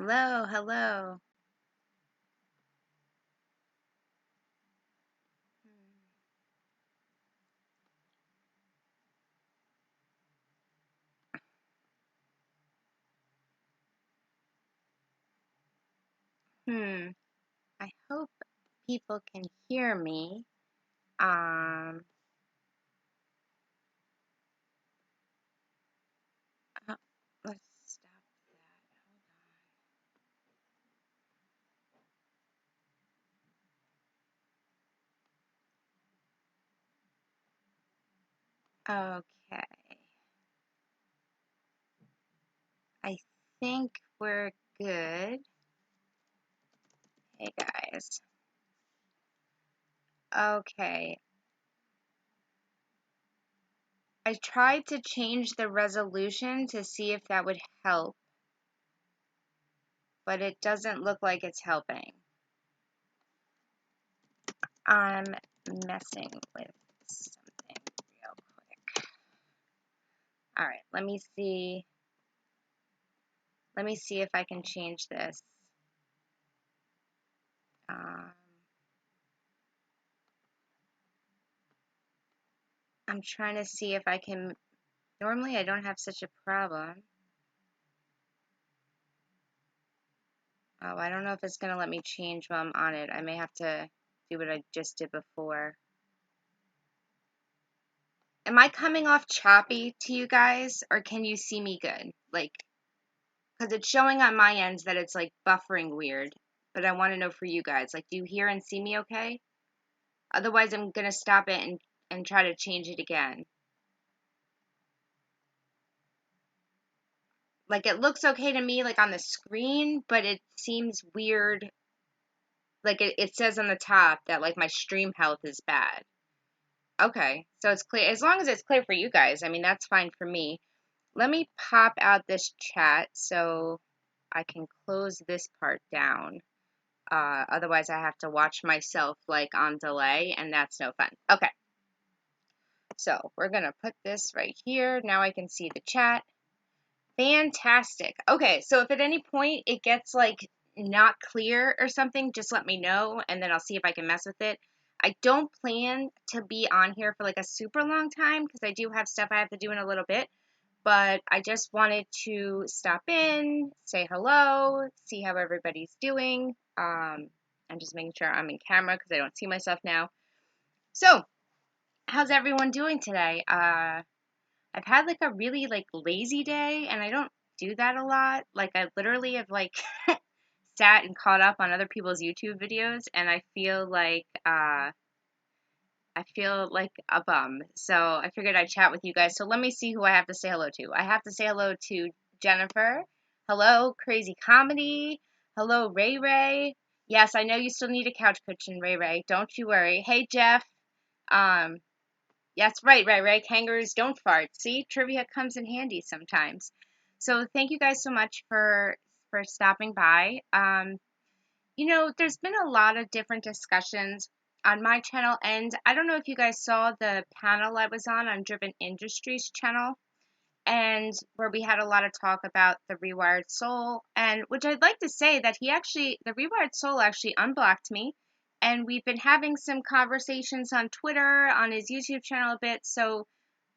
Hello, hello. Hmm, I hope people can hear me. Um, oh, let's stop that. Okay, I think we're good. Hey guys. Okay, I tried to change the resolution to see if that would help, but it doesn't look like it's helping. I'm messing with something real quick. All right, let me see. Let me see if I can change this. Um, I'm trying to see if I can. Normally, I don't have such a problem. Oh, I don't know if it's going to let me change while I'm on it. I may have to do what I just did before. Am I coming off choppy to you guys, or can you see me good? Like, because it's showing on my end that it's like buffering weird, but I want to know for you guys. Like, do you hear and see me okay? Otherwise, I'm going to stop it and try to change it again. Like, it looks okay to me, like on the screen, but it seems weird. Like it says on the top that like my stream health is bad. Okay, so it's clear. As long as it's clear for you guys, I mean, that's fine for me. Let me pop out this chat so I can close this part down. Otherwise, I have to watch myself like on delay, and that's no fun. Okay, so we're gonna put this right here. Now I can see the chat. Fantastic. Okay, so if at any point it gets like not clear or something, just let me know and then I'll see if I can mess with it. I don't plan to be on here for like a super long time because I do have stuff I have to do in a little bit, but I just wanted to stop in, say hello, see how everybody's doing. I'm just making sure I'm in camera because I don't see myself now. So, how's everyone doing today? I've had like a really like lazy day and I don't do that a lot. Like I literally have like sat and caught up on other people's YouTube videos and I feel like a bum. So I figured I'd chat with you guys. So let me see who I have to say hello to. I have to say hello to Jennifer. Hello, Crazy Comedy. Hello, Ray Ray. Yes, I know you still need a couch cushion, Ray Ray. Don't you worry. Hey, Jeff. Um, Yes, right. Kangaroos don't fart. See, trivia comes in handy sometimes. So thank you guys so much for stopping by. There's been a lot of different discussions on my channel, and I don't know if you guys saw the panel I was on Driven Industries channel, and where we had a lot of talk about the Rewired Soul, and which I'd like to say that the Rewired Soul actually unblocked me, and we've been having some conversations on Twitter, on his YouTube channel a bit, so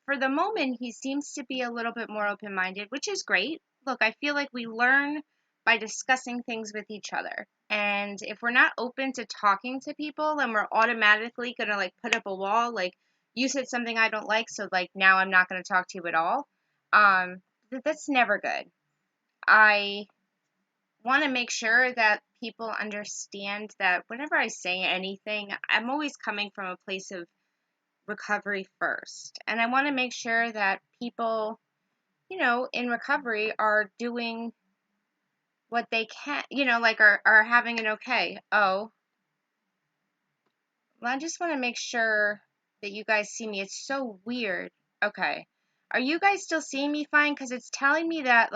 for the moment, he seems to be a little bit more open minded, which is great. Look, I feel like we learn by discussing things with each other. And if we're not open to talking to people, then we're automatically going to like put up a wall. Like, you said something I don't like, so like now I'm not going to talk to you at all. Um, that's never good. I want to make sure that people understand that whenever I say anything, I'm always coming from a place of recovery first. And I want to make sure that people, in recovery are doing what they can, like are having an okay. Oh, well, I just want to make sure that you guys see me. It's so weird. Okay. Are you guys still seeing me fine? Because it's telling me that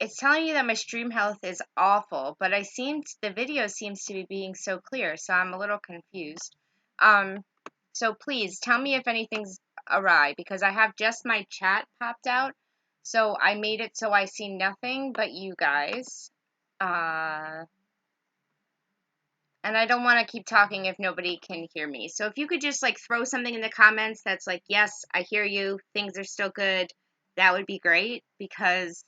it's telling me that my stream health is awful, but the video seems to be being so clear, so I'm a little confused. Um, so please tell me if anything's awry because I have just my chat popped out, So I made it so I see nothing but you guys. Uh, and I don't want to keep talking if nobody can hear me. So if you could just like throw something in the comments that's like, yes, I hear you, things are still good, that would be great, because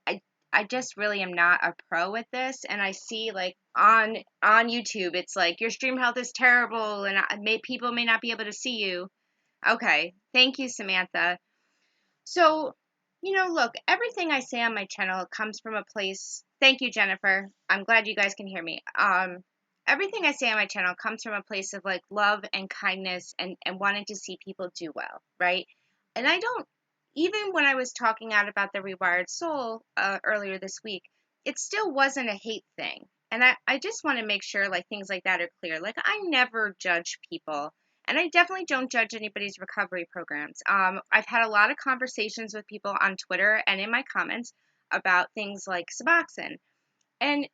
I I just really am not a pro at this, and I see like on YouTube it's like your stream health is terrible and people may not be able to see you. Okay, thank you, Samantha. So, look, everything I say on my channel comes from a place. Thank you, Jennifer. I'm glad you guys can hear me. Everything I say on my channel comes from a place of like love and kindness and wanting to see people do well, right? And I don't, even when I was talking out about the rewired soul earlier this week, it still wasn't a hate thing. And I just want to make sure like things like that are clear. Like, I never judge people, and I definitely don't judge anybody's recovery programs. I've had a lot of conversations with people on Twitter and in my comments about things like Suboxone. And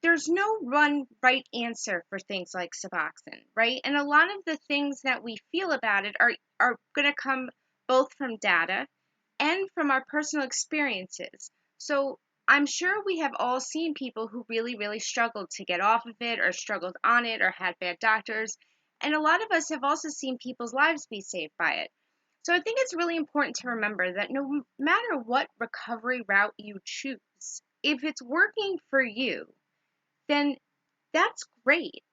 there's no one right answer for things like Suboxone, right? And a lot of the things that we feel about it are going to come both from data and from our personal experiences. So I'm sure we have all seen people who really, really struggled to get off of it or struggled on it or had bad doctors. And a lot of us have also seen people's lives be saved by it. So I think it's really important to remember that no matter what recovery route you choose, if it's working for you, then that's great.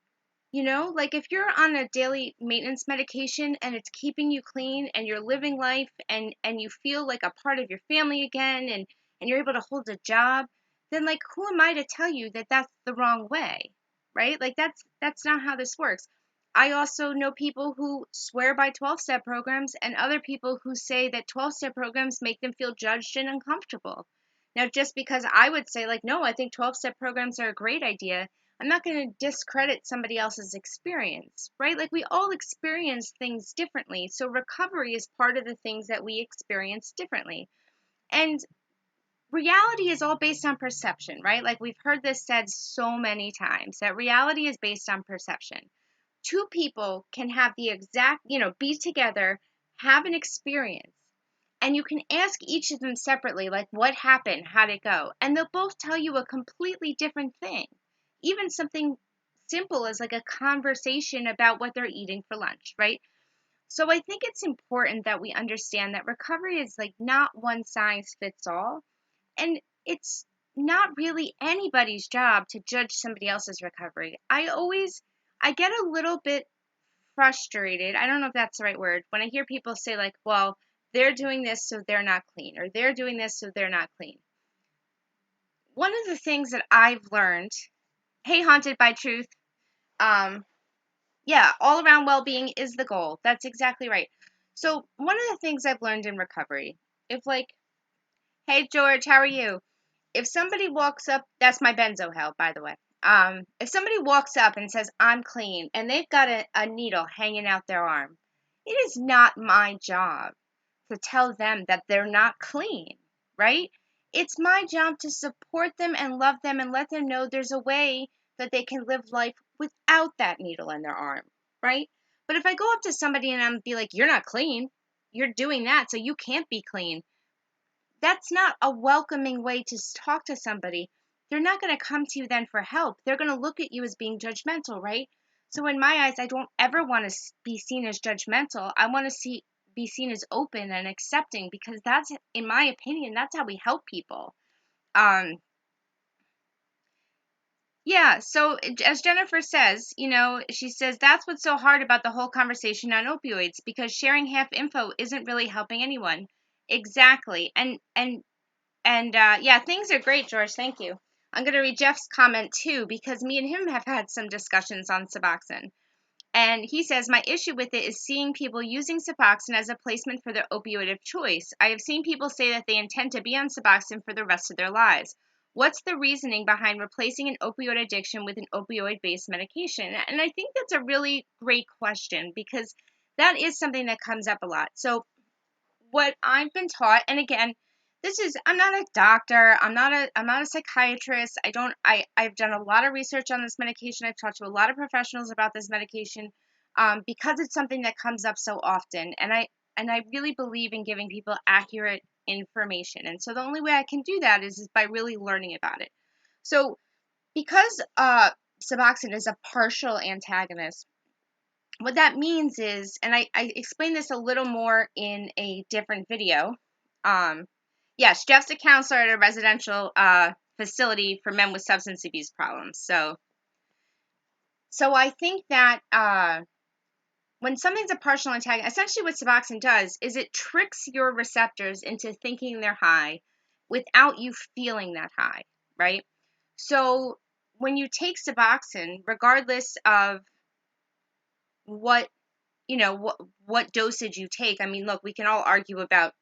Like if you're on a daily maintenance medication and it's keeping you clean and you're living life and you feel like a part of your family again and you're able to hold a job, then like who am I to tell you that that's the wrong way, right? Like that's not how this works. I also know people who swear by 12-step programs and other people who say that 12-step programs make them feel judged and uncomfortable. Now, just because I would say like, no, I think 12-step programs are a great idea, I'm not going to discredit somebody else's experience, right? Like we all experience things differently. So recovery is part of the things that we experience differently. And reality is all based on perception, right? Like we've heard this said so many times that reality is based on perception. Two people can have the exact, be together, have an experience, and you can ask each of them separately, like, what happened? How'd it go? And they'll both tell you a completely different thing. Even something simple as like a conversation about what they're eating for lunch, right? So I think it's important that we understand that recovery is like not one size fits all. And it's not really anybody's job to judge somebody else's recovery. I get a little bit frustrated. I don't know if that's the right word. When I hear people say, like, well, they're doing this so they're not clean, or they're doing this so they're not clean. One of the things that I've learned, hey, Haunted by Truth, yeah, all around well being is the goal. That's exactly right. So, one of the things I've learned in recovery, if, like, hey, George, how are you? If somebody walks up, that's my benzo hell, by the way. If somebody walks up and says, I'm clean, and they've got a needle hanging out their arm, it is not my job to tell them that they're not clean, right? It's my job to support them and love them and let them know there's a way that they can live life without that needle in their arm, right? But if I go up to somebody and I'm be like, you're not clean, you're doing that, so you can't be clean, that's not a welcoming way to talk to somebody. They're not going to come to you then for help. They're going to look at you as being judgmental, right? So in my eyes, I don't ever want to be seen as judgmental. I want to be seen as open and accepting, because that's, in my opinion, that's how we help people. Yeah, so as Jennifer says, she says that's what's so hard about the whole conversation on opioids, because sharing half info isn't really helping anyone. Exactly. And yeah, things are great, George. Thank you. I'm going to read Jeff's comment too, because me and him have had some discussions on Suboxone. And he says, my issue with it is seeing people using Suboxone as a placement for their opioid of choice. I have seen people say that they intend to be on Suboxone for the rest of their lives. What's the reasoning behind replacing an opioid addiction with an opioid-based medication? And I think that's a really great question, because that is something that comes up a lot. So what I've been taught, and again, I'm not a doctor, I'm not a psychiatrist. I've done a lot of research on this medication. I've talked to a lot of professionals about this medication, because it's something that comes up so often, and I really believe in giving people accurate information. And so the only way I can do that is by really learning about it. So because Suboxone is a partial antagonist, what that means is, and I explained this a little more in a different video. Yes, Jeff's a counselor at a residential facility for men with substance abuse problems. So I think that when something's a partial antagonist, essentially what Suboxone does is it tricks your receptors into thinking they're high without you feeling that high, right? So when you take Suboxone, regardless of what what dosage you take. I mean, look, we can all argue about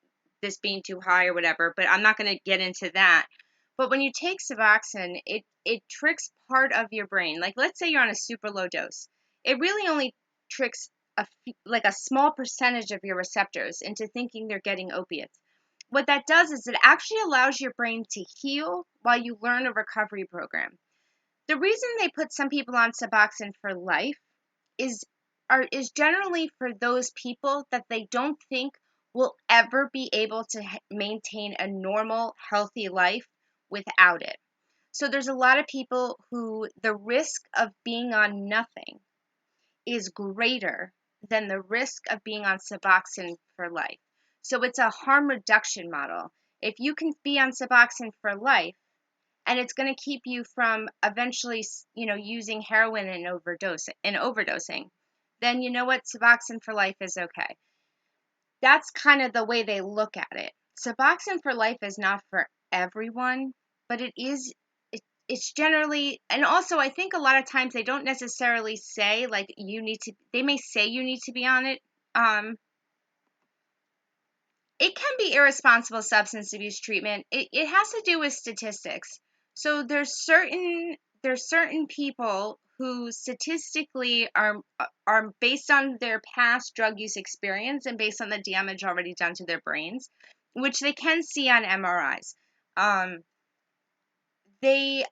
this being too high or whatever, but I'm not going to get into that. But when you take Suboxone, it tricks part of your brain. Like, let's say you're on a super low dose. It really only tricks like a small percentage of your receptors into thinking they're getting opiates. What that does is it actually allows your brain to heal while you learn a recovery program. The reason they put some people on Suboxone for life is is generally for those people that they don't think will ever be able to maintain a normal, healthy life without it. So there's a lot of people who the risk of being on nothing is greater than the risk of being on Suboxone for life. So it's a harm reduction model. If you can be on Suboxone for life, and it's going to keep you from eventually, using heroin and overdosing, then you know what? Suboxone for life is okay. That's kind of the way they look at it. Suboxone for life is not for everyone, but it's generally, and also I think a lot of times they don't necessarily say like they may say you need to be on it. It can be irresponsible substance abuse treatment. It has to do with statistics. So there's certain people who statistically are based on their past drug use experience and based on the damage already done to their brains, which they can see on MRIs. They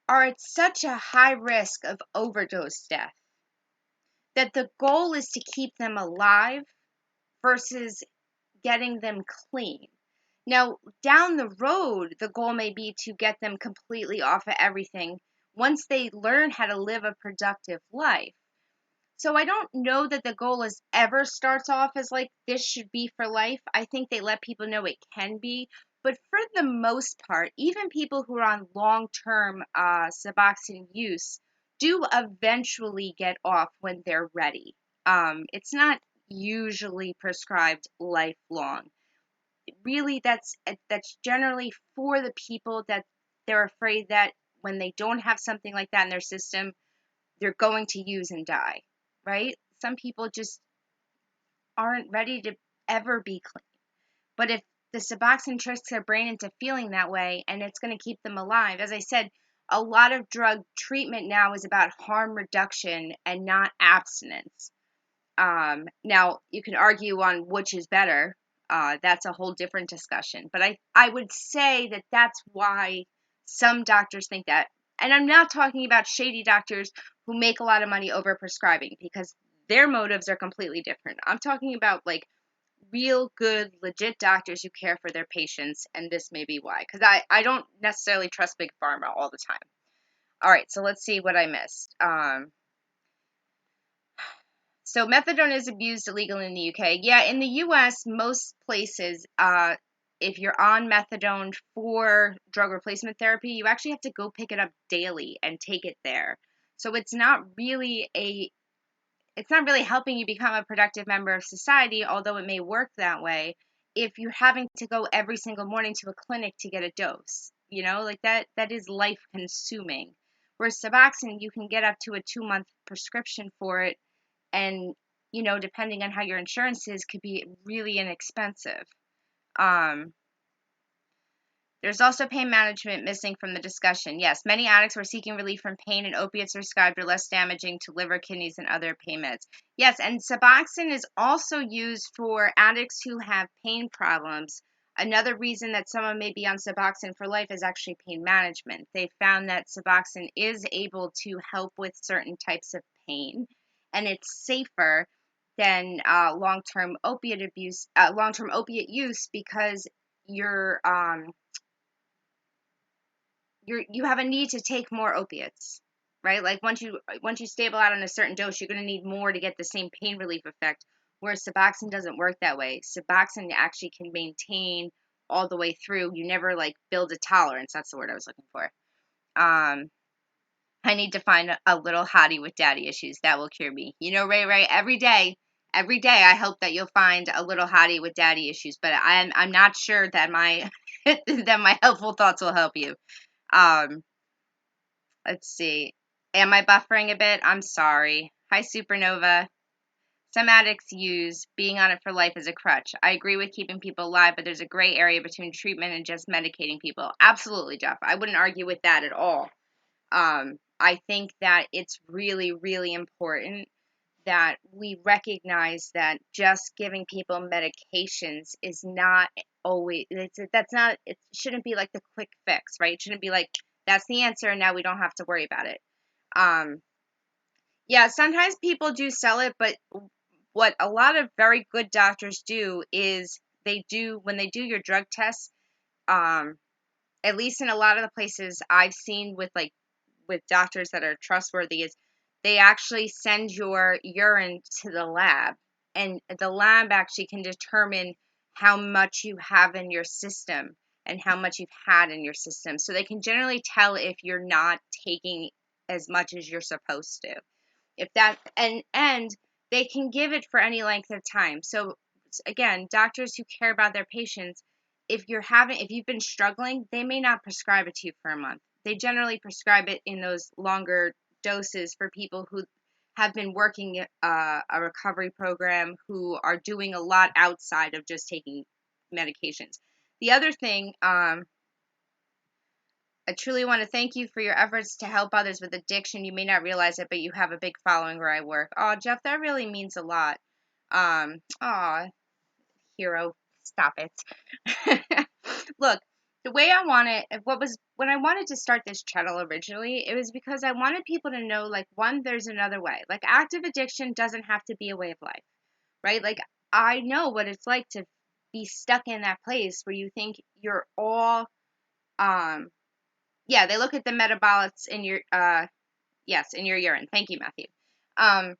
are at such a high risk of overdose death that the goal is to keep them alive versus getting them clean. Now, down the road, the goal may be to get them completely off of everything once they learn how to live a productive life. So I don't know that the goal is ever starts off as like this should be for life. I think they let people know it can be. But for the most part, even people who are on long-term Suboxone use do eventually get off when they're ready. It's not usually prescribed lifelong. Really, that's generally for the people that they're afraid that when they don't have something like that in their system, they're going to use and die, right? Some people just aren't ready to ever be clean. But if the Suboxone tricks their brain into feeling that way and it's going to keep them alive, as I said, a lot of drug treatment now is about harm reduction and not abstinence. Now, you can argue on which is better. That's a whole different discussion. But I would say that that's why some doctors think that. And I'm not talking about shady doctors who make a lot of money over prescribing because their motives are completely different. I'm talking about like real good, legit doctors who care for their patients, and this may be why. Because I don't necessarily trust Big Pharma all the time. All right, so let's see what I missed. So methadone is abused illegally in the UK. Yeah, in the US, most places, if you're on methadone for drug replacement therapy, you actually have to go pick it up daily and take it there. So it's not really helping you become a productive member of society, although it may work that way if you're having to go every single morning to a clinic to get a dose. Like that is life consuming. Whereas Suboxone, you can get up to a 2-month prescription for it and depending on how your insurance is, could be really inexpensive. um there's also pain management missing from the discussion. Yes, many addicts were seeking relief from pain, and opiates prescribed are less damaging to liver, kidneys, and other pain meds. Yes, and Suboxone is also used for addicts who have pain problems. Another reason that someone may be on Suboxone for life is actually pain management. They found that Suboxone is able to help with certain types of pain, and it's safer than long-term opiate use because you have a need to take more opiates, right? Like once you stable out on a certain dose, you're going to need more to get the same pain relief effect. Whereas Suboxone doesn't work that way. Suboxone actually can maintain all the way through. You never like build a tolerance. That's the word I was looking for. Um, I need to find a little hottie with daddy issues that will cure me. You know, Ray, every day I hope that you'll find a little hottie with daddy issues, but I'm not sure that my that my helpful thoughts will help you. Um, let's see. Am I buffering a bit? I'm sorry. Hi, Supernova. Some addicts use being on it for life as a crutch. I agree with keeping people alive, but there's a gray area between treatment and just medicating people. Absolutely, Jeff. I wouldn't argue with that at all. I think that it's really, really important that we recognize that just giving people medications is not always, that's not, it shouldn't be like the quick fix, right? It shouldn't be like, that's the answer, and now we don't have to worry about it. Um, yeah, sometimes people do sell it, but what a lot of very good doctors do is when they do your drug tests, um, at least in a lot of the places I've seen with doctors that are trustworthy, is they actually send your urine to the lab, and the lab actually can determine how much you have in your system and how much you've had in your system. So they can generally tell if you're not taking as much as you're supposed to. If that and they can give it for any length of time. So again, doctors who care about their patients, if you've been struggling, they may not prescribe it to you for a month. They generally prescribe it in those longer doses for people who have been working a recovery program, who are doing a lot outside of just taking medications. The other thing, I truly want to thank you for your efforts to help others with addiction. You may not realize it, but you have a big following where I work. Oh, Jeff, that really means a lot. Aw, hero, stop it. Look, the way I want it, when I wanted to start this channel originally, it was because I wanted people to know, like, one, there's another way. Like, active addiction doesn't have to be a way of life, right? Like, I know what it's like to be stuck in that place where you think you're all, yeah, they look at the metabolites in your yes, in your urine. Thank you, Matthew. Um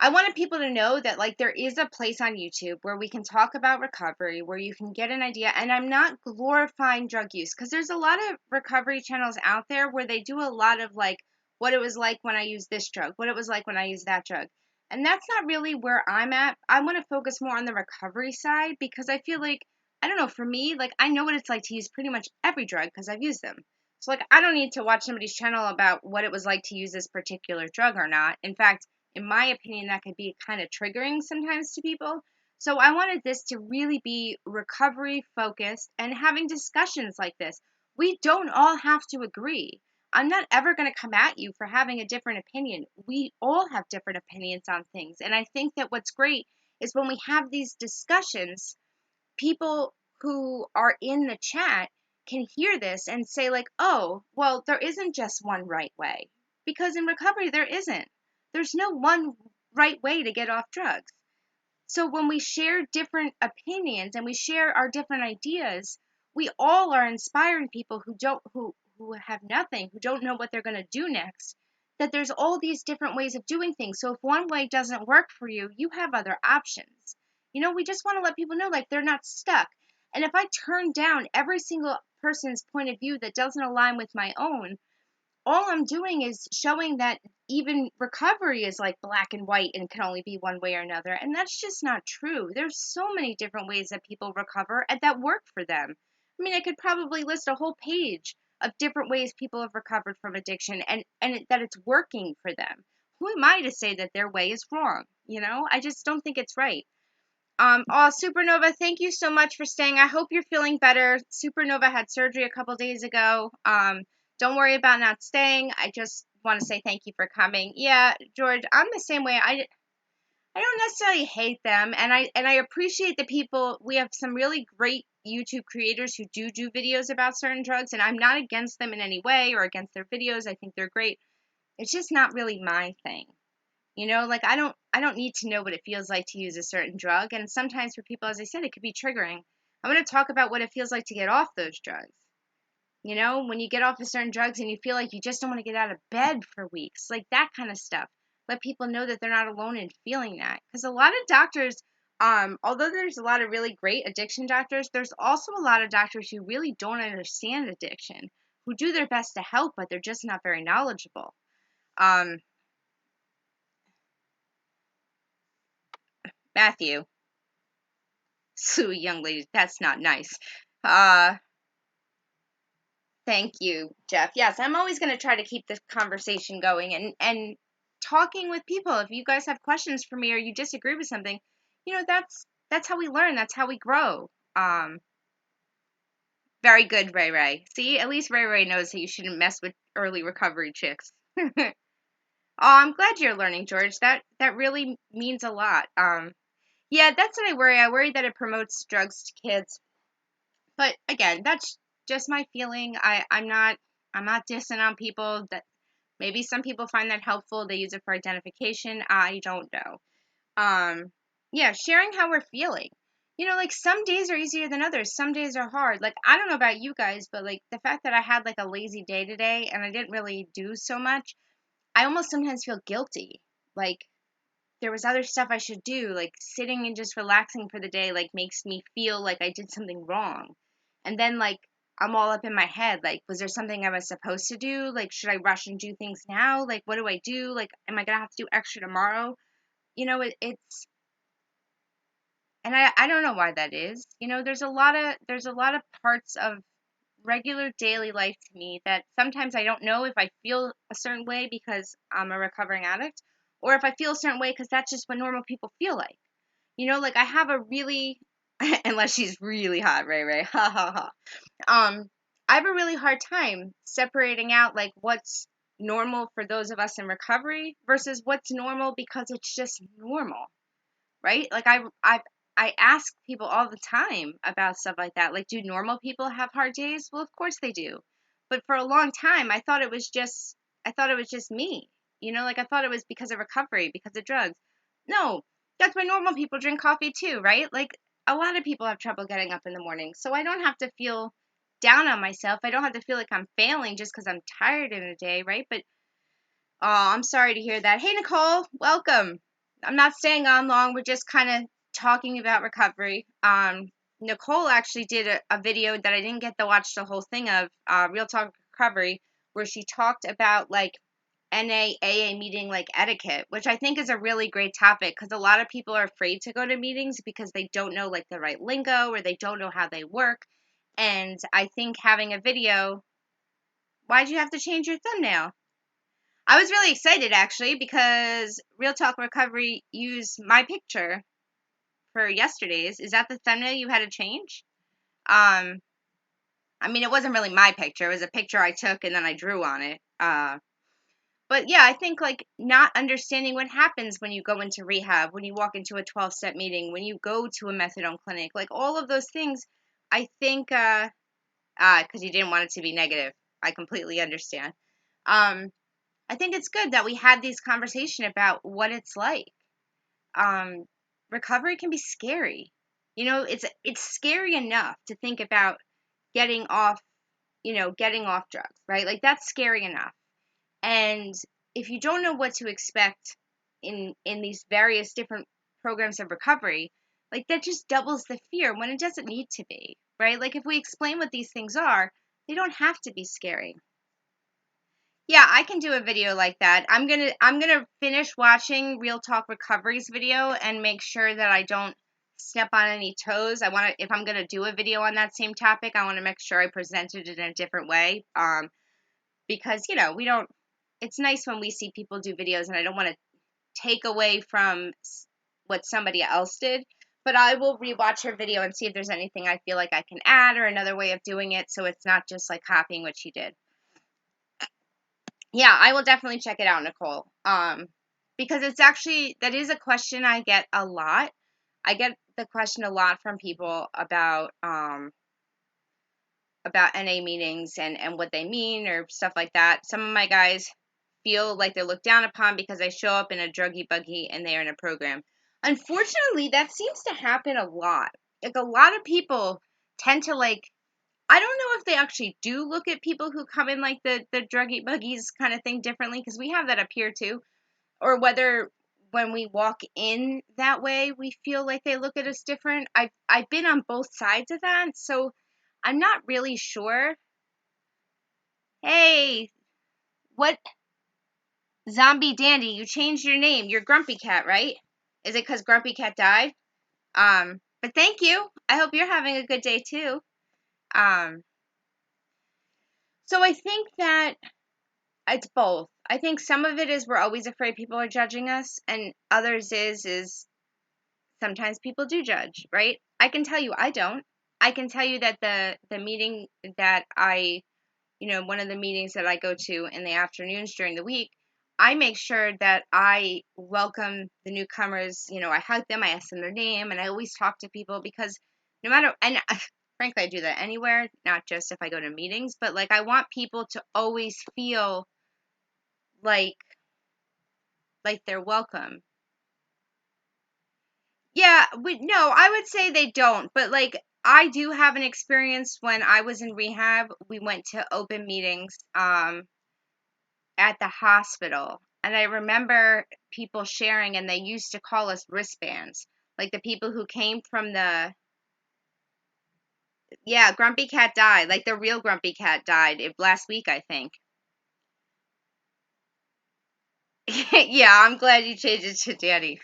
I wanted people to know that like there is a place on YouTube where we can talk about recovery, where you can get an idea, and I'm not glorifying drug use because there's a lot of recovery channels out there where they do a lot of like what it was like when I used this drug, what it was like when I used that drug. And that's not really where I'm at. I want to focus more on the recovery side because I feel like I don't know, for me, like I know what it's like to use pretty much every drug because I've used them. So like I don't need to watch somebody's channel about what it was like to use this particular drug or not. In fact, in my opinion, that could be kind of triggering sometimes to people. So I wanted this to really be recovery focused and having discussions like this. We don't all have to agree. I'm not ever going to come at you for having a different opinion. We all have different opinions on things. And I think that what's great is when we have these discussions, people who are in the chat can hear this and say like, oh, well, there isn't just one right way, because in recovery there isn't. There's no one right way to get off drugs. So when we share different opinions and we share our different ideas, we all are inspiring people who have nothing, who don't know what they're going to do next, that there's all these different ways of doing things. So if one way doesn't work for you, you have other options. You know, we just want to let people know like they're not stuck. And if I turn down every single person's point of view that doesn't align with my own, all I'm doing is showing that even recovery is like black and white and can only be one way or another. And that's just not true. There's so many different ways that people recover and that work for them. I mean, I could probably list a whole page of different ways people have recovered from addiction and that it's working for them. Who am I to say that their way is wrong? You know, I just don't think it's right. Oh, Supernova, thank you so much for staying. I hope you're feeling better. Supernova had surgery a couple days ago. Don't worry about not staying. I just want to say thank you for coming. Yeah, George, I'm the same way. I don't necessarily hate them, and I appreciate the people. We have some really great YouTube creators who do videos about certain drugs, and I'm not against them in any way or against their videos. I think they're great. It's just not really my thing. You know, like I don't need to know what it feels like to use a certain drug. And sometimes for people, as I said, it could be triggering. I want to talk about what it feels like to get off those drugs. You know, when you get off of certain drugs and you feel like you just don't want to get out of bed for weeks, like that kind of stuff. Let people know that they're not alone in feeling that. Because a lot of doctors, although there's a lot of really great addiction doctors, there's also a lot of doctors who really don't understand addiction, who do their best to help, but they're just not very knowledgeable. Matthew, Sue, young lady, that's not nice. Uh, Thank you, Jeff. Yes, I'm always going to try to keep this conversation going and talking with people. If you guys have questions for me or you disagree with something, that's how we learn. That's how we grow. Um, Very good, Ray Ray. See, at least Ray Ray knows that you shouldn't mess with early recovery chicks. Oh, I'm glad you're learning, George. That really means a lot. Yeah, that's what I worry. I worry that it promotes drugs to kids. But again, that's just my feeling. I'm not dissing on people. That maybe some people find that helpful. They use it for identification. I don't know. Yeah, sharing how we're feeling. Like some days are easier than others. Some days are hard. Like I don't know about you guys, but like the fact that I had like a lazy day today and I didn't really do so much, I almost sometimes feel guilty. Like there was other stuff I should do, like sitting and just relaxing for the day like makes me feel like I did something wrong. And then like I'm all up in my head, like was there something I was supposed to do? Like should I rush and do things now? Like what do I do? Like am I going to have to do extra tomorrow? It's and I don't know why that is. There's a lot of parts of regular daily life to me that sometimes I don't know if I feel a certain way because I'm a recovering addict or if I feel a certain way because that's just what normal people feel like. Like I have a really, unless she's really hot, Ray Ray, ha ha ha. I have a really hard time separating out like what's normal for those of us in recovery versus what's normal because it's just normal, right? Like I ask people all the time about stuff like that. Like, do normal people have hard days? Well, of course they do. But for a long time, I thought it was just me. Like I thought it was because of recovery, because of drugs. No, that's why normal people drink coffee too, right? Like a lot of people have trouble getting up in the morning. So I don't have to feel down on myself. I don't have to feel like I'm failing just because I'm tired in a day, right? But oh, I'm sorry to hear that. Hey, Nicole, welcome. I'm not staying on long. We're just kind of talking about recovery. Nicole actually did a video that I didn't get to watch the whole thing of, Real Talk Recovery, where she talked about like NAAA meeting like etiquette, which I think is a really great topic because a lot of people are afraid to go to meetings because they don't know like the right lingo or they don't know how they work. And I think having a video, why'd you have to change your thumbnail? I was really excited actually because Real Talk Recovery used my picture for yesterday's. Is that the thumbnail you had to change? Um, I mean, it wasn't really my picture. It was a picture I took and then I drew on it. But yeah, I think like not understanding what happens when you go into rehab, when you walk into a 12-step meeting, when you go to a methadone clinic, like all of those things, I think, because you didn't want it to be negative. I completely understand. Um, I think it's good that we had these conversation about what it's like. Um, Recovery can be scary. It's scary enough to think about getting off, getting off drugs, right? Like that's scary enough. And if you don't know what to expect in these various different programs of recovery, like that just doubles the fear when it doesn't need to be, right? Like if we explain what these things are, they don't have to be scary. Yeah, I can do a video like that. I'm gonna finish watching Real Talk Recovery's video and make sure that I don't step on any toes. If I'm gonna do a video on that same topic, I want to make sure I presented it in a different way. Because we don't. It's nice when we see people do videos, and I don't want to take away from what somebody else did. But I will rewatch her video and see if there's anything I feel like I can add or another way of doing it, so it's not just like copying what she did. Yeah, I will definitely check it out, Nicole. Because that is a question I get a lot. I get the question a lot from people about NA meetings and what they mean or stuff like that. Some of my guys feel like they're looked down upon because I show up in a druggy buggy and they are in a program. Unfortunately, that seems to happen a lot. Like a lot of people tend to like, I don't know if they actually do look at people who come in like the druggy buggies kind of thing differently, because we have that up here too, or whether when we walk in that way we feel like they look at us different. I've been on both sides of that, so I'm not really sure. Hey, what zombie dandy? You changed your name. You're Grumpy Cat, right? Is it because Grumpy Cat died? But thank you. I hope you're having a good day too. Um, so I think that it's both. I think some of it is we're always afraid people are judging us, and others is sometimes people do judge, right? I can tell you I don't. I can tell you that the meeting that one of the meetings that I go to in the afternoons during the week, I make sure that I welcome the newcomers. I hug them, I ask them their name, and I always talk to people, because no matter, and frankly, I do that anywhere, not just if I go to meetings, but like I want people to always feel like they're welcome. Yeah, no, I would say they don't, but like I do have an experience when I was in rehab. We went to open meetings at the hospital, and I remember people sharing, and they used to call us wristbands. Like the people who came from the, yeah, Grumpy Cat died. Like the real Grumpy Cat died last week, I think. Yeah, I'm glad you changed it to Danny.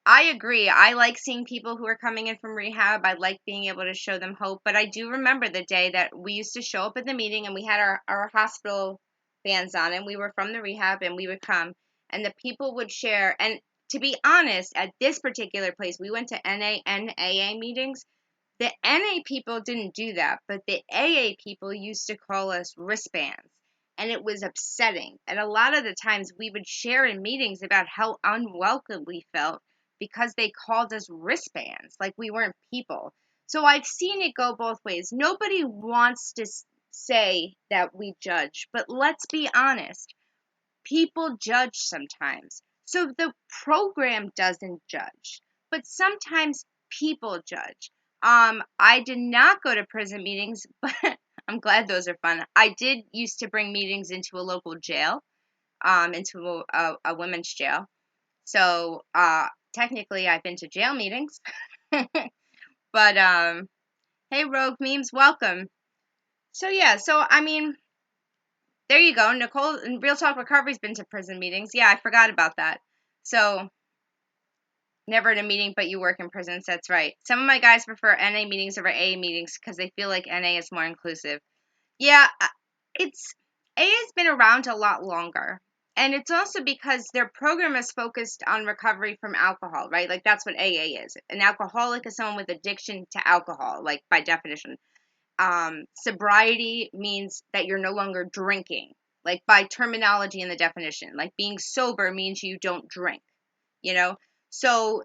I agree. I like seeing people who are coming in from rehab. I like being able to show them hope. But I do remember the day that we used to show up at the meeting, and we had our hospital bands on, and we were from the rehab, and we would come, and the people would share. And to be honest, at this particular place, we went to NA and AA meetings. The NA people didn't do that, but the AA people used to call us wristbands. And it was upsetting. And a lot of the times we would share in meetings about how unwelcome we felt because they called us wristbands, like we weren't people. So I've seen it go both ways. Nobody wants to say that we judge, but let's be honest, people judge sometimes. So the program doesn't judge, but sometimes people judge. I did not go to prison meetings, but I'm glad those are fun. I did used to bring meetings into a local jail, into a women's jail. So technically, I've been to jail meetings. But hey, Rogue Memes, welcome. So yeah, so I mean, there you go. Nicole in Real Talk Recovery's been to prison meetings. Yeah, I forgot about that. So never at a meeting, but you work in prisons. That's right. Some of my guys prefer NA meetings over AA meetings because they feel like NA is more inclusive. Yeah, it's AA has been around a lot longer. And it's also because their program is focused on recovery from alcohol, right? Like that's what AA is. An alcoholic is someone with addiction to alcohol, like by definition. Sobriety means that you're no longer drinking, like by terminology in the definition. Like being sober means you don't drink, you know? So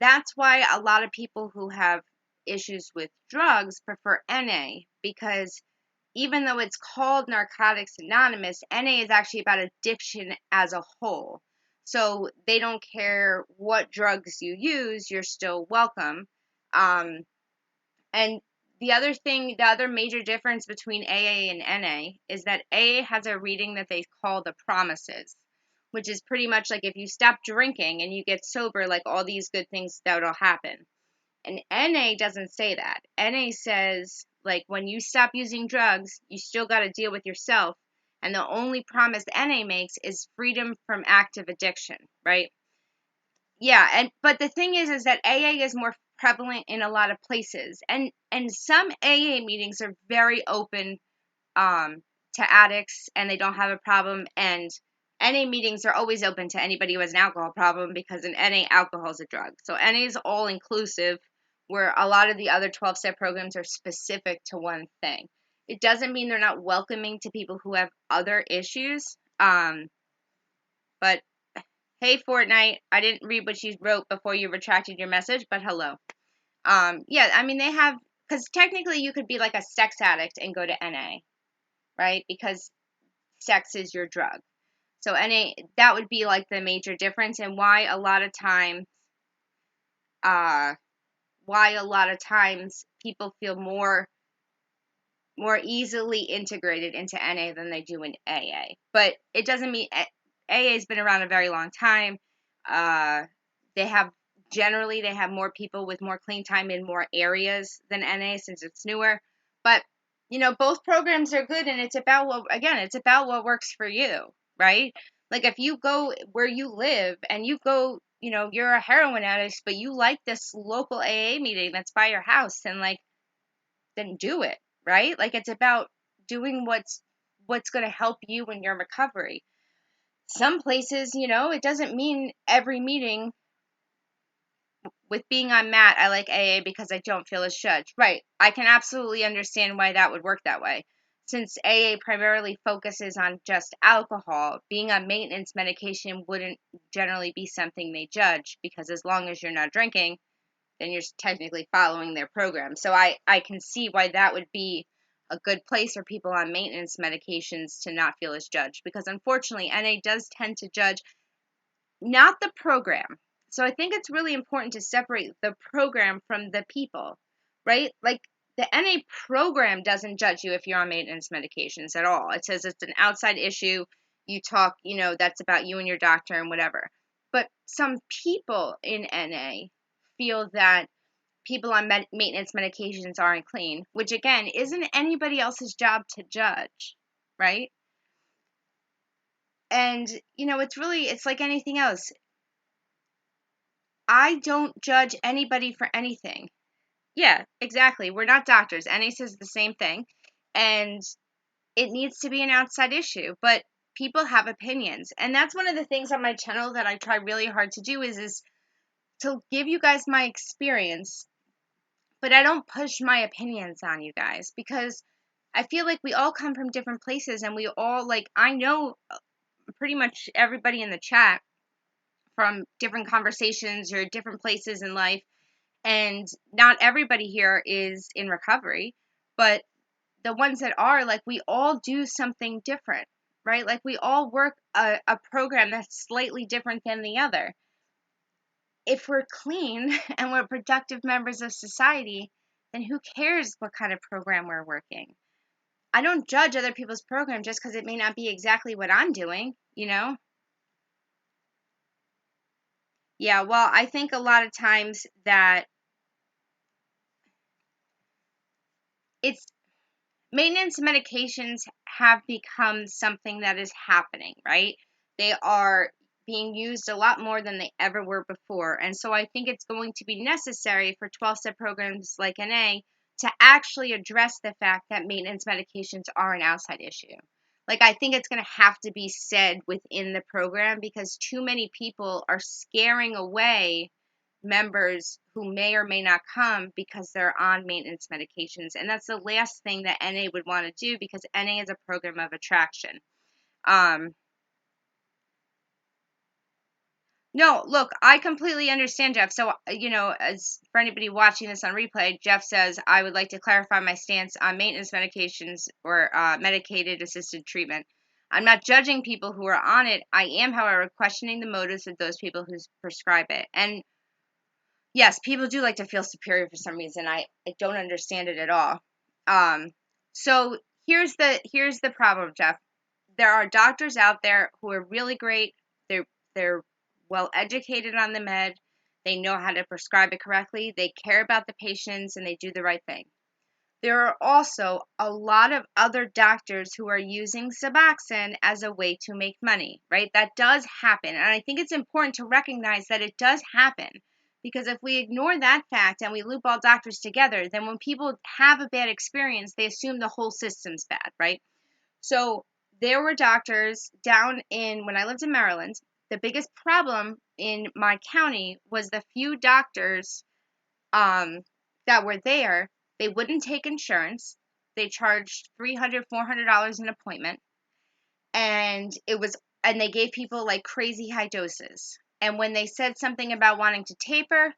that's why a lot of people who have issues with drugs prefer NA, because even though it's called Narcotics Anonymous, NA is actually about addiction as a whole. So they don't care what drugs you use, you're still welcome. Um, and the other major difference between AA and NA is that AA has a reading that they call the promises, which is pretty much like if you stop drinking and you get sober, like all these good things that'll happen. And NA doesn't say that. NA says, like, when you stop using drugs, you still got to deal with yourself. And the only promise NA makes is freedom from active addiction, right? Yeah, but the thing is that AA is more prevalent in a lot of places. And some AA meetings are very open to addicts, and they don't have a problem, and NA meetings are always open to anybody who has an alcohol problem, because in NA alcohol is a drug. So NA is all inclusive, where a lot of the other 12-step programs are specific to one thing. It doesn't mean they're not welcoming to people who have other issues. But hey, Fortnite, I didn't read what you wrote before you retracted your message, but hello. Yeah, I mean, they have, because technically you could be like a sex addict and go to NA, right? Because sex is your drug. So that would be like the major difference, and why a lot of times why a lot of times people feel more easily integrated into NA than they do in AA. But it doesn't mean AA's been around a very long time. Uh, they have more people with more clean time in more areas than NA since it's newer. But both programs are good, and it's about what works for you, right? Like if you go where you live and you go, you're a heroin addict, but you like this local AA meeting that's by your house, and then do it, right? Like it's about doing what's going to help you in your recovery. Some places, it doesn't mean every meeting. With being on MAT, I like AA because I don't feel as judged. Right. I can absolutely understand why that would work that way. Since AA primarily focuses on just alcohol, being on maintenance medication wouldn't generally be something they judge, because as long as you're not drinking, then you're technically following their program. So I can see why that would be a good place for people on maintenance medications to not feel as judged, because unfortunately NA does tend to judge not the program. So I think it's really important to separate the program from the people, right? Like the NA program doesn't judge you if you're on maintenance medications at all. It says it's an outside issue. You talk, that's about you and your doctor and whatever. But some people in NA feel that people on maintenance medications aren't clean, which again isn't anybody else's job to judge, right? And it's like anything else. I don't judge anybody for anything. Yeah, exactly. We're not doctors. NA says the same thing, and it needs to be an outside issue, but people have opinions, and that's one of the things on my channel that I try really hard to do is to give you guys my experience, but I don't push my opinions on you guys, because I feel like we all come from different places, and we all, like, I know pretty much everybody in the chat from different conversations or different places in life, and not everybody here is in recovery, but the ones that are, like, we all do something different, right? Like we all work a program that's slightly different than the other. If we're clean and we're productive members of society, then who cares what kind of program we're working? I don't judge other people's program just because it may not be exactly what I'm doing, Yeah, well, I think a lot of times that it's maintenance medications have become something that is happening, right? They are being used a lot more than they ever were before. And so I think it's going to be necessary for 12-step programs like NA to actually address the fact that maintenance medications are an outside issue. Like, I think it's going to have to be said within the program, because too many people are scaring away members who may or may not come because they're on maintenance medications. And that's the last thing that NA would want to do, because NA is a program of attraction. No, look, I completely understand, Jeff. So, as for anybody watching this on replay, Jeff says, I would like to clarify my stance on maintenance medications or medicated assisted treatment. I'm not judging people who are on it. I am, however, questioning the motives of those people who prescribe it. And yes, people do like to feel superior for some reason. I don't understand it at all. So here's the problem, Jeff. There are doctors out there who are really great. They're well educated on the med. They know how to prescribe it correctly. They care about the patients, and they do the right thing. There are also a lot of other doctors who are using Suboxone as a way to make money, right? That does happen. And I think it's important to recognize that it does happen, because if we ignore that fact and we loop all doctors together, then when people have a bad experience, they assume the whole system's bad, right? So there were doctors down in, when I lived in Maryland, the biggest problem in my county was the few doctors that were there. They wouldn't take insurance. They charged $300, $400 an appointment, and they gave people like crazy high doses. And when they said something about wanting to taper,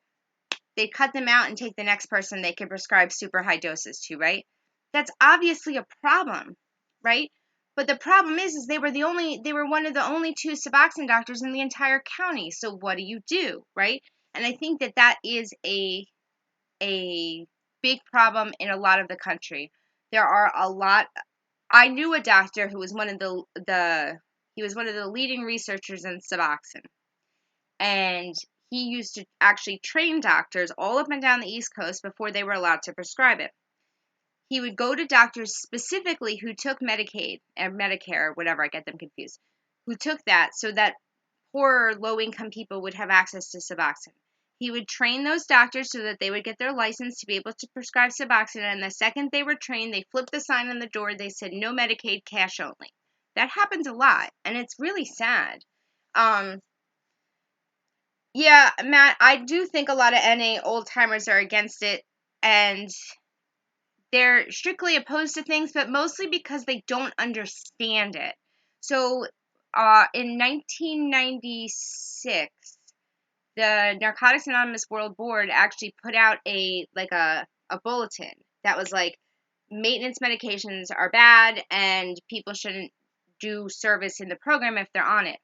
they'd cut them out and take the next person they could prescribe super high doses to, right? That's obviously a problem, right? But the problem is they were one of the only two Suboxone doctors in the entire county. So what do you do, right? And I think that is a a big problem in a lot of the country. There are a lot. I knew a doctor who was one of he was one of the leading researchers in Suboxone, and he used to actually train doctors all up and down the East Coast before they were allowed to prescribe it. He would go to doctors specifically who took Medicaid or Medicare, or whatever, I get them confused, who took that so that poor low-income people would have access to Suboxone. He would train those doctors so that they would get their license to be able to prescribe Suboxone, and the second they were trained, they flipped the sign on the door, they said, no Medicaid, cash only. That happens a lot, and it's really sad. Yeah, Matt, I do think a lot of NA old-timers are against it, and they're strictly opposed to things, but mostly because they don't understand it. So, in 1996, the Narcotics Anonymous World Board actually put out a bulletin that was like, maintenance medications are bad and people shouldn't do service in the program if they're on it.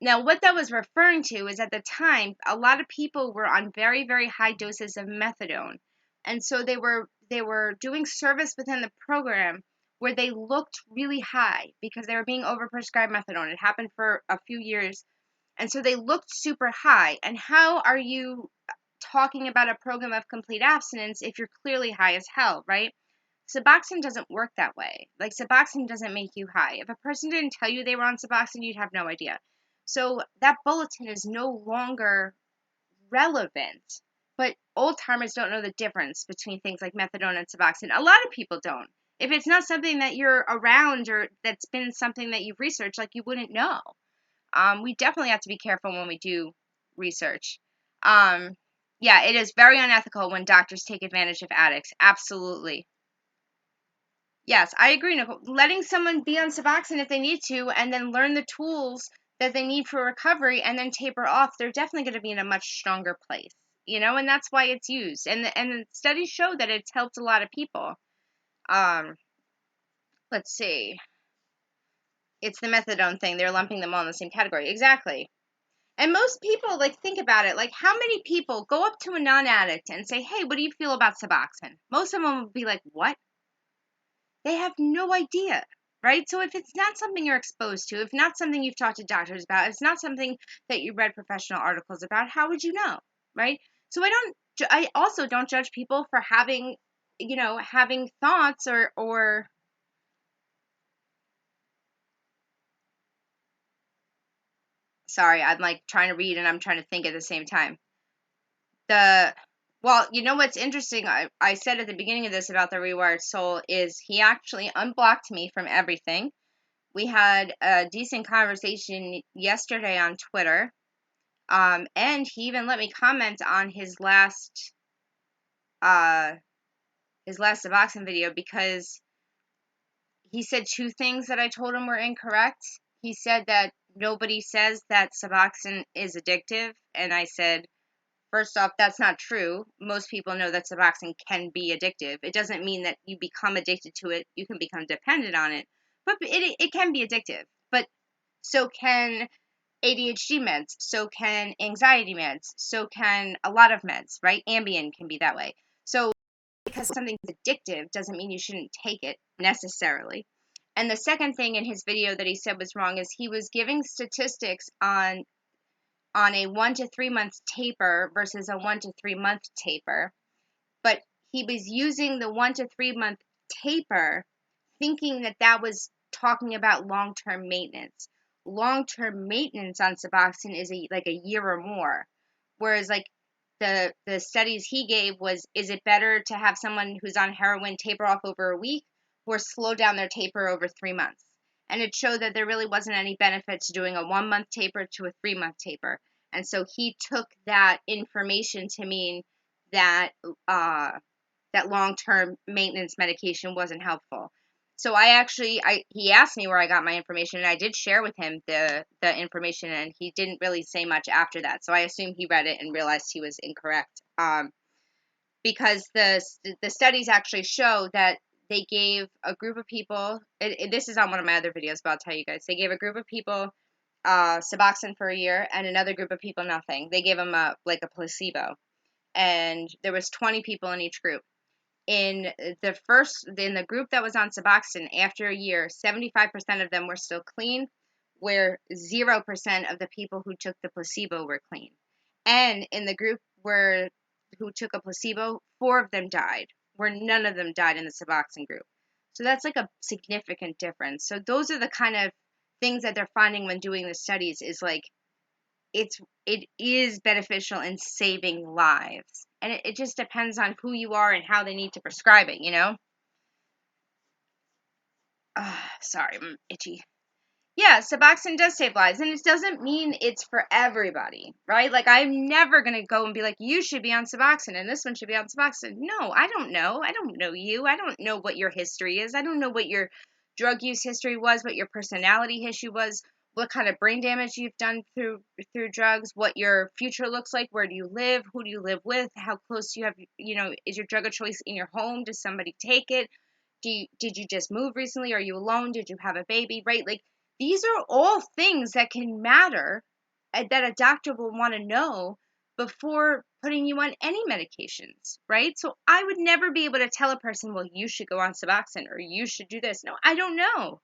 Now, what that was referring to is at the time, a lot of people were on very, very high doses of methadone. And so they were doing service within the program where they looked really high because they were being overprescribed methadone. It happened for a few years. And so they looked super high. And how are you talking about a program of complete abstinence if you're clearly high as hell, right? Suboxone doesn't work that way. Like, Suboxone doesn't make you high. If a person didn't tell you they were on Suboxone, you'd have no idea. So that bulletin is no longer relevant. But old timers don't know the difference between things like methadone and Suboxone. A lot of people don't. If it's not something that you're around or that's been something that you've researched, like, you wouldn't know. We definitely have to be careful when we do research. Yeah, it is very unethical when doctors take advantage of addicts. Absolutely. Yes, I agree, Nicole. Letting someone be on Suboxone if they need to and then learn the tools that they need for recovery and then taper off, they're definitely going to be in a much stronger place. And that's why it's used. And the studies show that it's helped a lot of people. Um, let's see. It's the methadone thing. They're lumping them all in the same category. Exactly. And most people, like, think about it. Like, how many people go up to a non-addict and say, hey, what do you feel about Suboxone? Most of them would be like, what? They have no idea, right? So if it's not something you're exposed to, if not something you've talked to doctors about, if it's not something that you read professional articles about, how would you know, right? So I also don't judge people for having, having thoughts or sorry, I'm like trying to read and I'm trying to think at the same time. Well, you know what's interesting? I said at the beginning of this about the Rewired Soul is he actually unblocked me from everything. We had a decent conversation yesterday on Twitter, and he even let me comment on uh, his last Suboxone video because he said two things that I told him were incorrect. He said that nobody says that Suboxone is addictive, and I said, first off, that's not true. Most people know that Suboxone can be addictive. It doesn't mean that you become addicted to it. You can become dependent on it, but it can be addictive. But so can ADHD meds, so can anxiety meds, so can a lot of meds, right? Ambien can be that way. So because something's addictive doesn't mean you shouldn't take it necessarily. And the second thing in his video that he said was wrong is he was giving statistics on a 1 to 3 month taper versus a 1 to 3 month taper. But he was using the 1 to 3 month taper thinking that that was talking about long-term maintenance. Long-term maintenance on Suboxone is like a year or more. Whereas like the studies he gave was, is it better to have someone who's on heroin taper off over a week or slow down their taper over 3 months? And it showed that there really wasn't any benefit to doing a 1 month taper to a 3 month taper. And so he took that information to mean that that long-term maintenance medication wasn't helpful. So he asked me where I got my information, and I did share with him the information, and he didn't really say much after that. So I assume he read it and realized he was incorrect. Because the studies actually show that they gave a group of people. This is on one of my other videos, but I'll tell you guys. They gave a group of people Suboxone for a year, and another group of people nothing. They gave them a placebo. and there was 20 people in each group. In the group that was on Suboxone, after a year, 75% of them were still clean, where 0% of the people who took the placebo were clean. And in the group who took a placebo, 4 of them died, where none of them died in the Suboxone group. So that's like a significant difference. So those are the kind of things that they're finding when doing the studies, is like it is beneficial in saving lives. And it just depends on who you are and how they need to prescribe it, you know? Sorry, I'm itchy. Yeah, Suboxone does save lives, and it doesn't mean it's for everybody, right? Like, I'm never going to go and be like, you should be on Suboxone, and this one should be on Suboxone. No, I don't know. I don't know you. I don't know what your history is. I don't know what your drug use history was, what your personality issue was, what kind of brain damage you've done through drugs, what your future looks like, where do you live, who do you live with, how close do you have, is your drug of choice in your home? Does somebody take it? Did you just move recently? Are you alone? Did you have a baby? Right? Like, these are all things that can matter, that a doctor will want to know before putting you on any medications, right? So I would never be able to tell a person, well, you should go on Suboxone or you should do this. No, I don't know.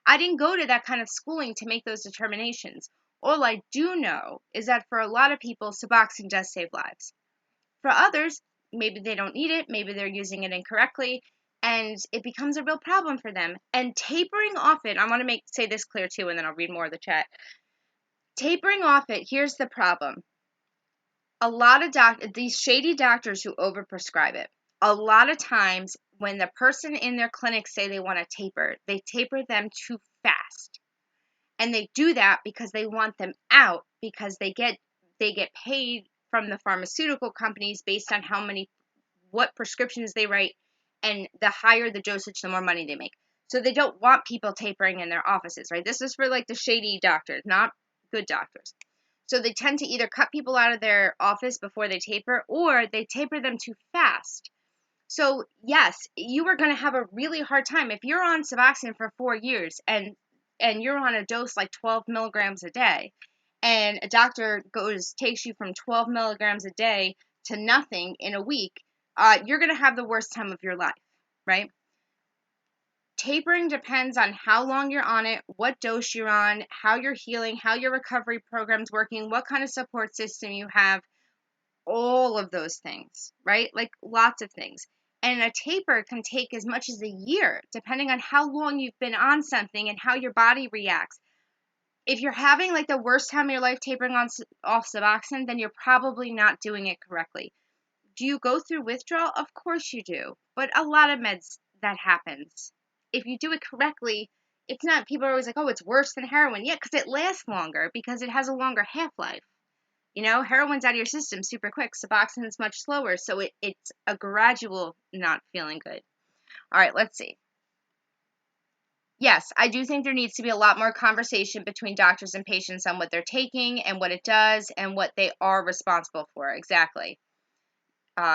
I didn't go to that kind of schooling to make those determinations. All I do know is that for a lot of people, Suboxone does save lives. For others, maybe they don't need it, maybe they're using it incorrectly, and it becomes a real problem for them. And tapering off it, I want to say this clear too, and then I'll read more of the chat. Tapering off it, here's the problem. A lot of these shady doctors who overprescribe it, a lot of times when the person in their clinic say they want to taper, they taper them too fast. And they do that because they want them out, because they get paid from the pharmaceutical companies based on what prescriptions they write, and the higher the dosage, the more money they make. So they don't want people tapering in their offices, right? This is for like the shady doctors, not good doctors. So they tend to either cut people out of their office before they taper, or they taper them too fast. So yes, you are going to have a really hard time if you're on Suboxone for 4 years and you're on a dose like 12 milligrams a day, and a doctor takes you from 12 milligrams a day to nothing in a week. You're going to have the worst time of your life, right? Tapering depends on how long you're on it, what dose you're on, how you're healing, how your recovery program's working, what kind of support system you have, all of those things, right? Like lots of things. And a taper can take as much as a year, depending on how long you've been on something and how your body reacts. If you're having like the worst time of your life tapering off Suboxone, then you're probably not doing it correctly. Do you go through withdrawal? Of course you do. But a lot of meds, that happens. If you do it correctly, it's not, people are always like, oh, it's worse than heroin. Yeah, because it lasts longer, because it has a longer half-life. Heroin's out of your system super quick. Suboxone is much slower, so it's a gradual not feeling good. All right, let's see. Yes, I do think there needs to be a lot more conversation between doctors and patients on what they're taking and what it does and what they are responsible for. Exactly.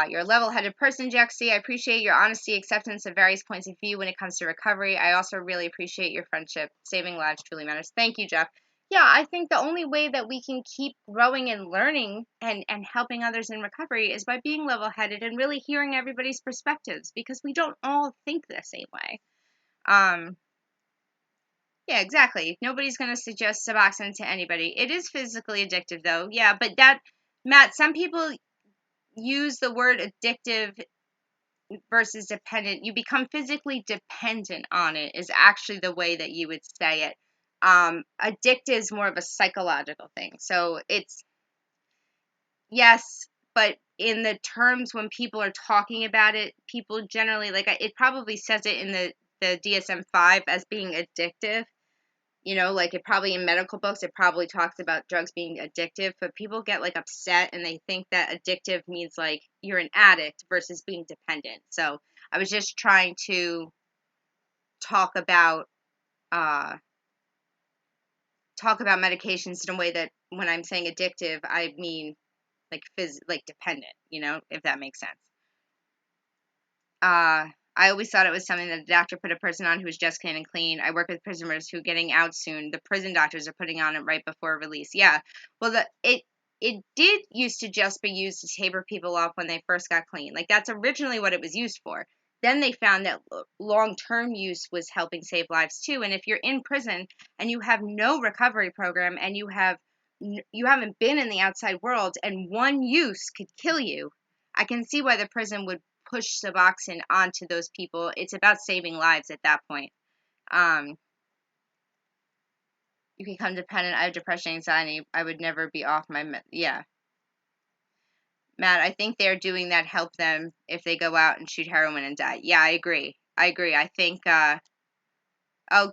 You're a level-headed person, Jexy. I appreciate your honesty, acceptance of various points of view when it comes to recovery. I also really appreciate your friendship. Saving lives truly matters. Thank you, Jeff. Yeah, I think the only way that we can keep growing and learning and helping others in recovery is by being level-headed and really hearing everybody's perspectives, because we don't all think the same way. Yeah, exactly. Nobody's going to suggest Suboxone to anybody. It is physically addictive, though. Yeah, but Matt, some people use the word addictive versus dependent. You become physically dependent on it is actually the way that you would say it. Addictive is more of a psychological thing. So it's, yes, but in the terms when people are talking about it, people generally, like, it probably says it in the DSM-5 as being addictive. Like, it probably in medical books, it probably talks about drugs being addictive, but people get like upset and they think that addictive means like you're an addict versus being dependent. So I was just trying to talk about medications in a way that when I'm saying addictive, I mean like like dependent, if that makes sense. I always thought it was something that the doctor put a person on who was just clean and clean. I work with prisoners who are getting out soon. The prison doctors are putting on it right before release. Yeah. Well, it did used to just be used to taper people off when they first got clean. Like that's originally what it was used for. Then they found that long-term use was helping save lives too. And if you're in prison and you have no recovery program and you haven't been in the outside world and one use could kill you, I can see why the prison would push Suboxone onto those people. It's about saving lives at that point. Um, you can become dependent. I have depression, anxiety. I would never be off my yeah. Matt, I think they're doing that help them if they go out and shoot heroin and die. Yeah, I agree. I agree. I think oh,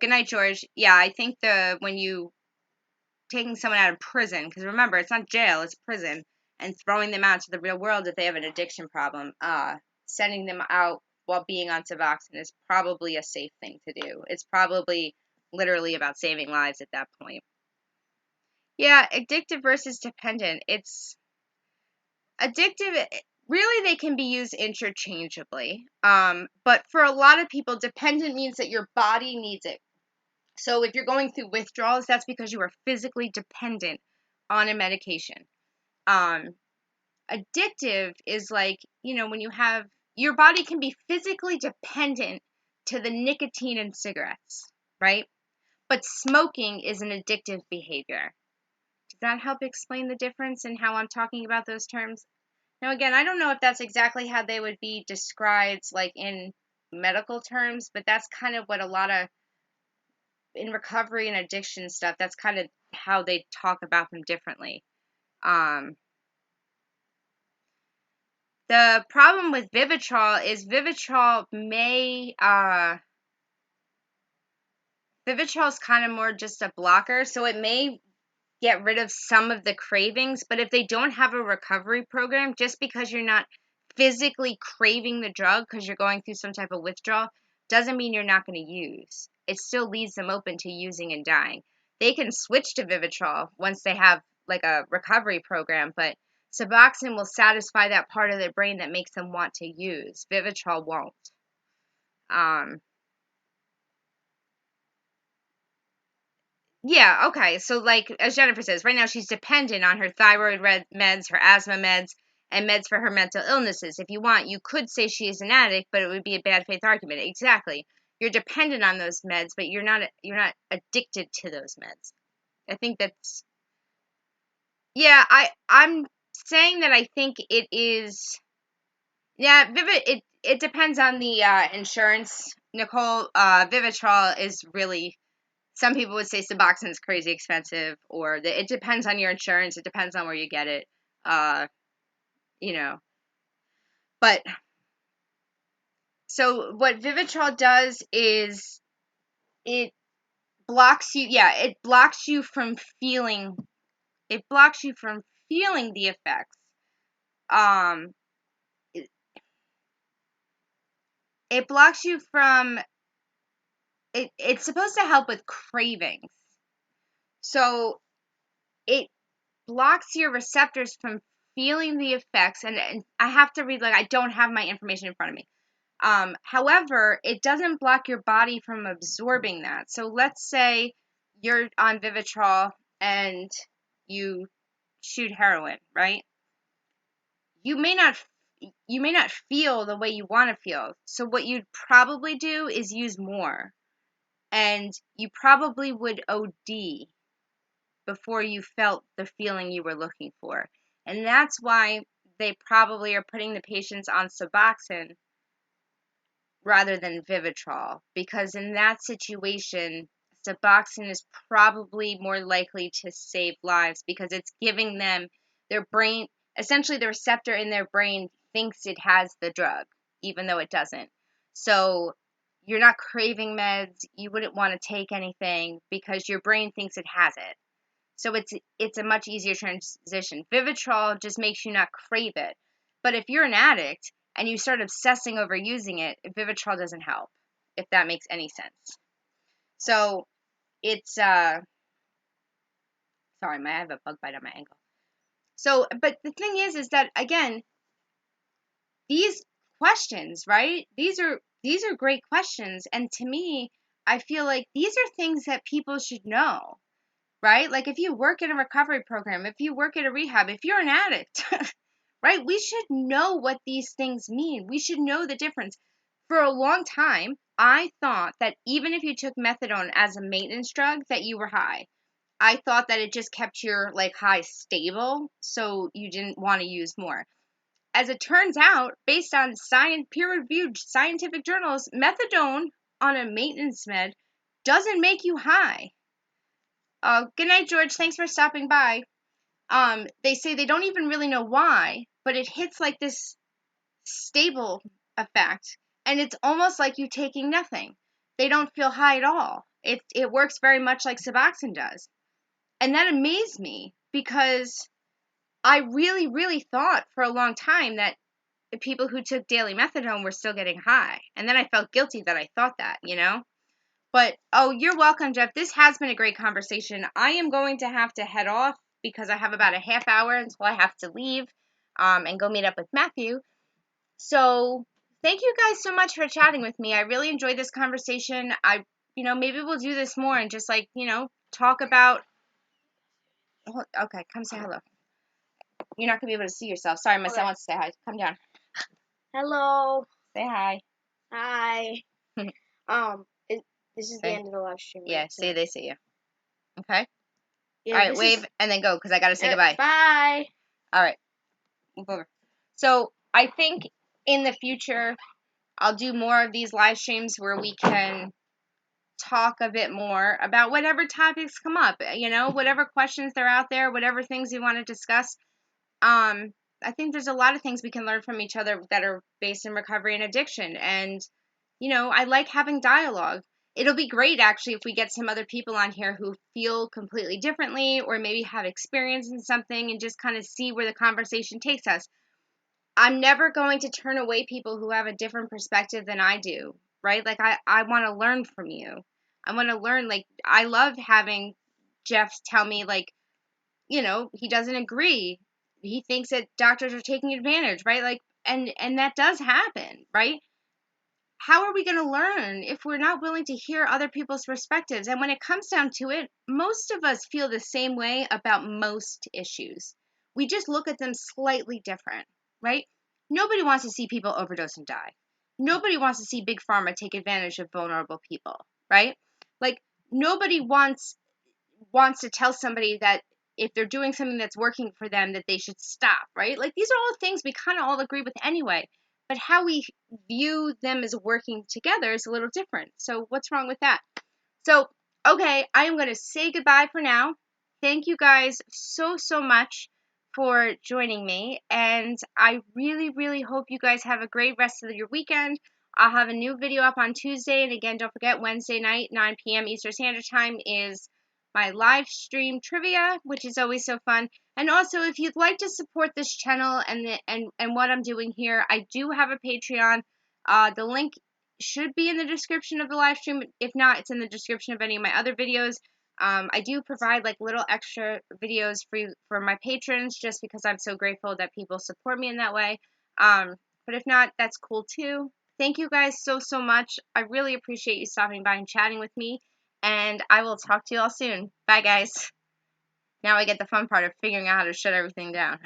good night, George. Yeah, I think when you taking someone out of prison, because remember, it's not jail, it's prison, and throwing them out to the real world if they have an addiction problem, sending them out while being on Suboxone is probably a safe thing to do. It's probably literally about saving lives at that point. Yeah, addictive versus dependent. It's addictive, really they can be used interchangeably. But for a lot of people, dependent means that your body needs it. So if you're going through withdrawals, that's because you are physically dependent on a medication. Um, Addictive is like, when you have your body can be physically dependent to the nicotine in cigarettes, right? But smoking is an addictive behavior. Does that help explain the difference in how I'm talking about those terms? Now, again, I don't know if that's exactly how they would be described, like in medical terms, but that's kind of what a lot of in recovery and addiction stuff, that's kind of how they talk about them differently. Um, the problem with Vivitrol is Vivitrol is kind of more just a blocker, so it may get rid of some of the cravings, but if they don't have a recovery program, just because you're not physically craving the drug because you're going through some type of withdrawal, doesn't mean you're not going to use. It still leaves them open to using and dying. They can switch to Vivitrol once they have like a recovery program, but Suboxone will satisfy that part of their brain that makes them want to use. Vivitrol won't. Um, Yeah, okay. So, like, as Jennifer says, right now she's dependent on her thyroid meds, her asthma meds, and meds for her mental illnesses. If you want, you could say she is an addict, but it would be a bad faith argument. Exactly. You're dependent on those meds, but you're not addicted to those meds. I think that's yeah, I'm saying that I think it is yeah, it depends on the insurance. Nicole, Vivitrol is really some people would say Suboxone is crazy expensive, or it depends on your insurance. It depends on where you get it. Uh, you know, but so what Vivitrol does is it blocks you. Yeah, it blocks you from feeling. It blocks you from feeling the effects. Um, it, it blocks you from. It's supposed to help with cravings. So it blocks your receptors from feeling the effects, and I have to read, like, I don't have my information in front of me. However, it doesn't block your body from absorbing that. So let's say you're on Vivitrol and you shoot heroin, right? You may not feel the way you want to feel. So what you'd probably do is use more, and you probably would OD before you felt the feeling you were looking for. And that's why they probably are putting the patients on Suboxone rather than Vivitrol, because in that situation, Suboxone is probably more likely to save lives because it's giving them their brain, essentially the receptor in their brain thinks it has the drug, even though it doesn't. So you're not craving meds, you wouldn't want to take anything because your brain thinks it has it. So it's a much easier transition. Vivitrol just makes you not crave it. But if you're an addict and you start obsessing over using it, Vivitrol doesn't help, if that makes any sense. So it's sorry, I have a bug bite on my ankle. So, but the thing is that again, these questions, right? These are great questions, and to me, I feel like these are things that people should know. right? Like if you work in a recovery program, if you work at a rehab, if you're an addict, right? We should know what these things mean. We should know the difference. For a long time, I thought that even if you took methadone as a maintenance drug, that you were high. I thought that it just kept your like high stable, so you didn't want to use more. As it turns out, based on peer-reviewed scientific journals, methadone on a maintenance med doesn't make you high. Good night, George. Thanks for stopping by. They say they don't even really know why, but it hits like this stable effect, and it's almost like you taking nothing. They don't feel high at all. It works very much like Suboxone does, and that amazed me because I really, really thought for a long time that the people who took daily methadone were still getting high, and then I felt guilty that I thought that, you know. But oh, you're welcome, Jeff. This has been a great conversation. I am going to have to head off because I have about a half hour until I have to leave and go meet up with Matthew. So thank you guys so much for chatting with me. I really enjoyed this conversation. Maybe we'll do this more and just like, talk about. Okay, come say hello. You're not gonna be able to see yourself. Sorry, my son wants to say hi. Come down. Hello. Say hi. Hi. This is the end of the live stream. Yeah, right? say they see you. Okay. Yeah, All right, wave and then go because I gotta say goodbye. Bye. All right, move over. So I think in the future I'll do more of these live streams where we can talk a bit more about whatever topics come up. Whatever questions that are out there, whatever things we want to discuss. I think there's a lot of things we can learn from each other that are based in recovery and addiction. And, I like having dialogue. It'll be great actually if we get some other people on here who feel completely differently or maybe have experience in something and just kind of see where the conversation takes us. I'm never going to turn away people who have a different perspective than I do, right? Like I want to learn from you. I want to learn. Like I love having Jeff tell me like, he doesn't agree. He thinks that doctors are taking advantage, right? Like and that does happen, right? How are we going to learn if we're not willing to hear other people's perspectives? And when it comes down to it, most of us feel the same way about most issues. We just look at them slightly different, right? Nobody wants to see people overdose and die. Nobody wants to see big pharma take advantage of vulnerable people, right? Like nobody wants to tell somebody that if they're doing something that's working for them that they should stop, right? Like these are all things we kind of all agree with anyway, but how we view them as working together is a little different. So what's wrong with that? So okay, I am going to say goodbye for now. Thank you guys so much for joining me, and I really really hope you guys have a great rest of your weekend. I'll have a new video up on Tuesday, and again, don't forget Wednesday night 9 p.m. Eastern Standard Time is my live stream trivia, which is always so fun. And also, if you'd like to support this channel and what I'm doing here, I do have a Patreon. The link should be in the description of the live stream. If not, it's in the description of any of my other videos. I do provide like little extra videos for my patrons just because I'm so grateful that people support me in that way. But if not, that's cool too. Thank you guys so much. I really appreciate you stopping by and chatting with me. And I will talk to you all soon. Bye, guys. Now I get the fun part of figuring out how to shut everything down.